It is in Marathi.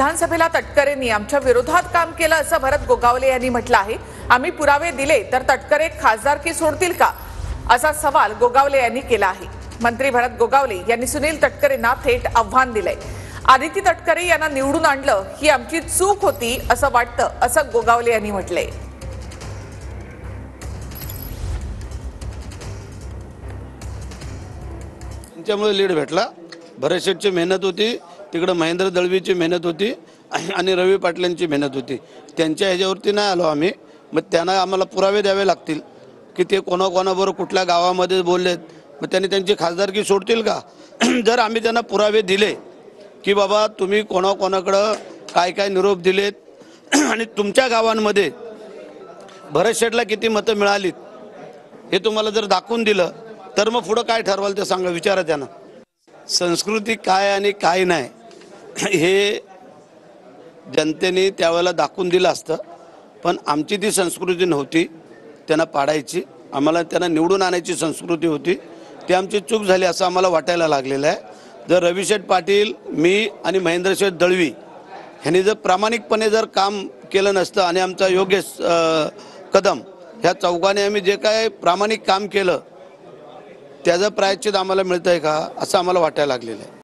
विधानसभेला तटकरेंनी आमच्या विरोधात काम केलं असं भरत गोगावले यांनी म्हटलं आहे। आम्ही पुरावे दिले तर तटकरे खासदारकी सोडतील का असा सवाल गोगावले यांनी केला आहे। मंत्री भरत गोगावले यांनी सुनील तटकरेंना थेट आव्हान दिलंय। आदिती तटकरे यांना निवडून आणलं ही आमची चूक होती असं वाटतं असं गोगावले यांनी म्हटलंय। त्यांच्यामुळे लीड भेटला। भरत शेठची मेहनत होती, तिकडे महेंद्र दळवीची मेहनत होती आणि रवी पाटलांची मेहनत होती। त्यांच्या ह्याच्यावरती नाही आलो आम्ही। मग त्यांना आम्हाला पुरावे द्यावे लागतील की ते कोणाबरोबर कुठल्या गावामध्ये बोललेत, मग त्यांनी त्यांची खासदारकी सोडतील का? जर आम्ही त्यांना पुरावे दिले की बाबा तुम्ही कोणाकडे काय काय निरोप दिलेत आणि तुमच्या गावांमध्ये भरत शेठला किती मतं मिळालीत हे तुम्हाला जर दाखवून दिलं तर मग पुढे काय ठरवाल ते सांगा, विचारा त्यांना। संस्कृती काय आणि काय नाही हे जनतेने त्यावेळेला दाखवून दिलं असतं, पण आमची ती संस्कृती नव्हती त्यांना पाडायची। आम्हाला त्यांना निवडून आणायची संस्कृती होती। ती आमची चूक झाली असं आम्हाला वाटायला लागलेलं आहे। जर रवी शेठ पाटील, मी आणि महेंद्र शेठ दळवी ह्यांनी जर प्रामाणिकपणे जर काम केलं नसतं आणि आमचा योगेश कदम ह्या चौघाने आम्ही जे काय प्रामाणिक काम केलं त्याचं प्रायश्चित आम्हाला मिळतंय का असं आम्हाला वाटायला लागलेलं आहे।